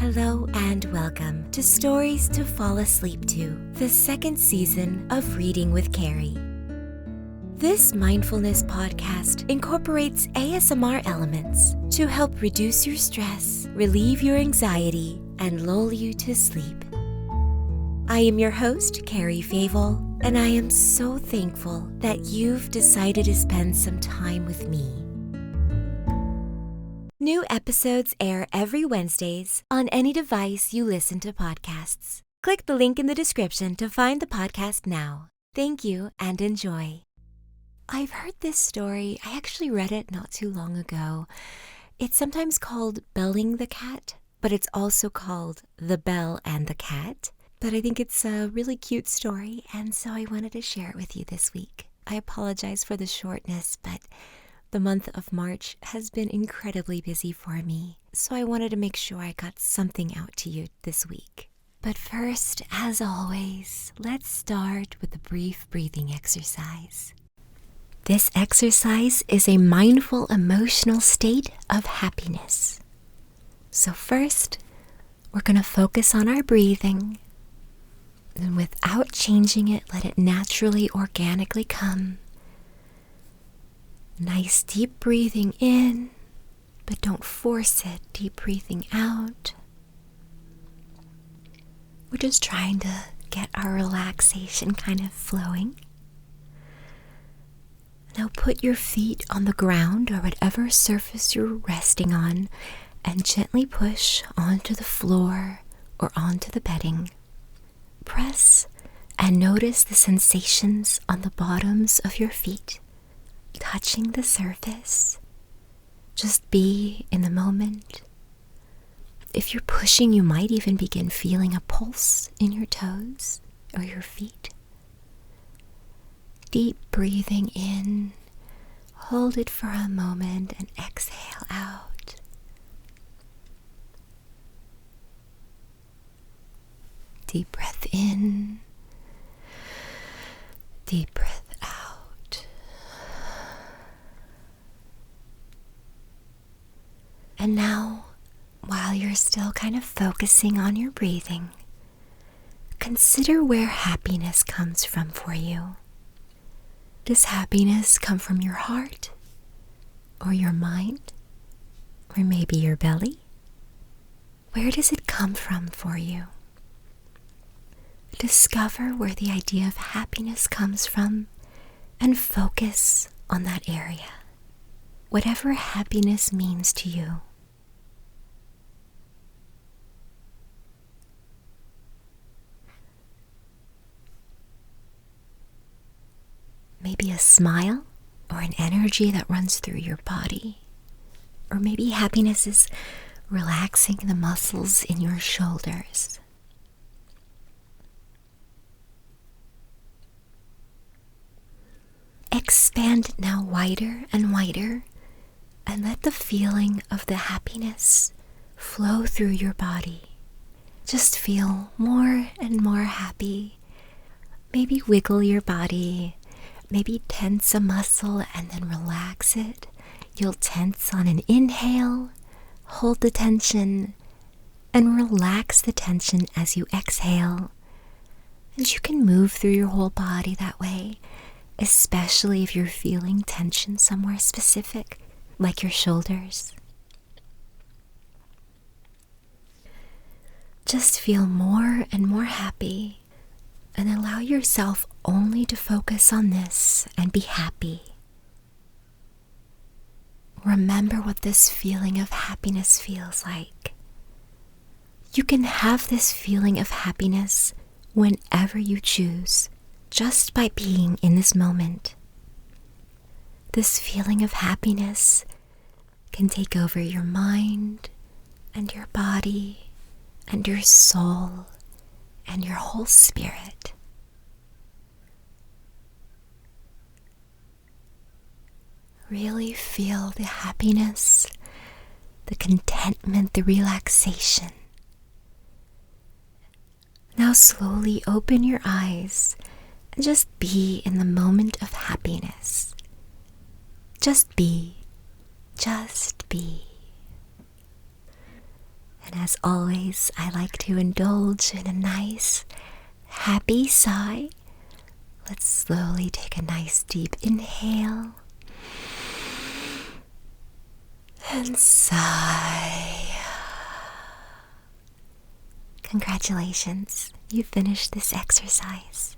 Hello and welcome to Stories to Fall Asleep To, the second season of Reading with Cari. This Mindfulness Podcast incorporates ASMR elements to help reduce your stress, relieve your anxiety, and lull you to sleep. I am your host, Cari Favole, and I am so thankful that you've decided to spend some time with me. New episodes air every Wednesdays on any device you listen to podcasts. Click the link in the description to find the podcast now. Thank you and enjoy. I've heard this story. I actually read it not too long ago. It's sometimes called Belling the Cat, but it's also called The Bell and the Cat. But I think it's a really cute story, and so I wanted to share it with you this week. I apologize for the shortness, but the month of March has been incredibly busy for me, so I wanted to make sure I got something out to you this week. But first, as always, let's start with a brief breathing exercise. This exercise is a mindful emotional state of happiness. So first, we're going to focus on our breathing, and without changing it, let it naturally, organically come. Nice deep breathing in, but don't force it. Deep breathing out. We're just trying to get our relaxation kind of flowing. Now put your feet on the ground or whatever surface you're resting on and gently push onto the floor or onto the bedding. Press and notice the sensations on the bottoms of your feet. Touching the surface. Just be in the moment. If you're pushing, you might even begin feeling a pulse in your toes or your feet. Deep breathing in. Hold it for a moment and exhale out. Deep breath in. Deep breath out. And now, while you're still kind of focusing on your breathing, consider where happiness comes from for you. Does happiness come from your heart, or your mind, or maybe your belly? Where does it come from for you? Discover where the idea of happiness comes from and focus on that area. Whatever happiness means to you. Maybe a smile or an energy that runs through your body. Or maybe happiness is relaxing the muscles in your shoulders. Expand now wider and wider and let the feeling of the happiness flow through your body. Just feel more and more happy. Maybe wiggle your body. Maybe tense a muscle and then relax it. You'll tense on an inhale, hold the tension, and relax the tension as you exhale. And you can move through your whole body that way, especially if you're feeling tension somewhere specific, like your shoulders. Just feel more and more happy. And allow yourself only to focus on this and be happy. Remember what this feeling of happiness feels like. You can have this feeling of happiness whenever you choose, just by being in this moment. This feeling of happiness can take over your mind and your body and your soul and your whole spirit. Really feel the happiness, the contentment, the relaxation. Now slowly open your eyes and just be in the moment of happiness. Just be. Just be. And As always, I like to indulge in a nice, happy sigh. Let's slowly take a nice deep inhale and sigh. Congratulations, you finished this exercise.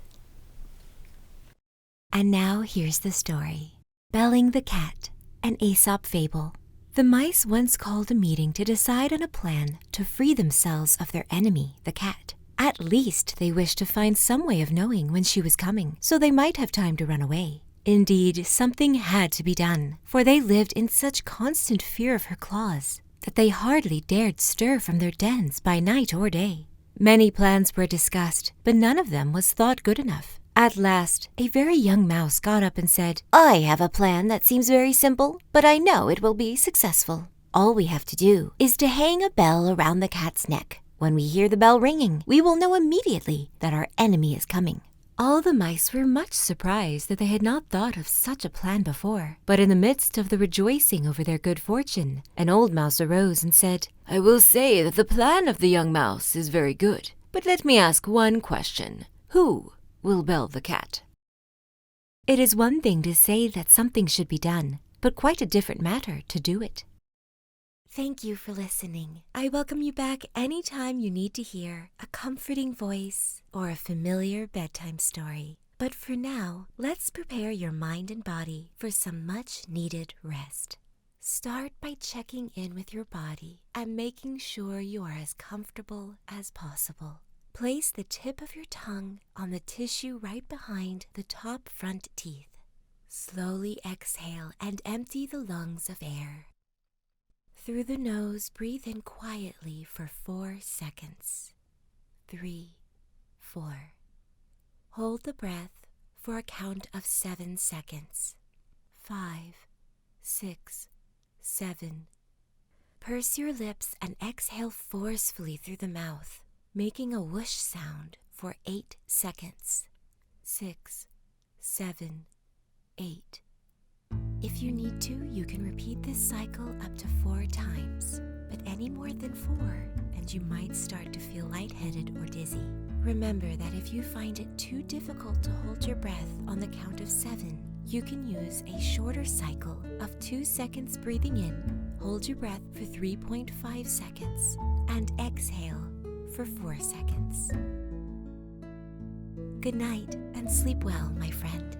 And now here's the story. Belling the Cat, an Aesop fable. The mice once called a meeting to decide on a plan to free themselves of their enemy, the cat. At least they wished to find some way of knowing when she was coming, so they might have time to run away. Indeed, something had to be done, for they lived in such constant fear of her claws that they hardly dared stir from their dens by night or day. Many plans were discussed, but none of them was thought good enough. At last, a very young mouse got up and said, "I have a plan that seems very simple, but I know it will be successful. All we have to do is to hang a bell around the cat's neck. When we hear the bell ringing, we will know immediately that our enemy is coming." All the mice were much surprised that they had not thought of such a plan before. But in the midst of the rejoicing over their good fortune, an old mouse arose and said, "I will say that the plan of the young mouse is very good, but let me ask one question. Who will bell the cat?" It is one thing to say that something should be done, but quite a different matter to do it. Thank you for listening. I welcome you back anytime you need to hear a comforting voice or a familiar bedtime story. But for now, let's prepare your mind and body for some much-needed rest. Start by checking in with your body and making sure you are as comfortable as possible. Place the tip of your tongue on the tissue right behind the top front teeth. Slowly exhale and empty the lungs of air. Through the nose, breathe in quietly for 4 seconds. 3, 4. Hold the breath for a count of 7 seconds. 5, 6, 7. Purse your lips and exhale forcefully through the mouth, making a whoosh sound for 8 seconds. 6, 7, 8. If you need to, you can repeat this cycle up to 4 times, but any more than 4, and you might start to feel lightheaded or dizzy. Remember that if you find it too difficult to hold your breath on the count of 7, you can use a shorter cycle of 2 seconds breathing in, hold your breath for 3.5 seconds, and exhale for 4 seconds. Good night and sleep well, my friend.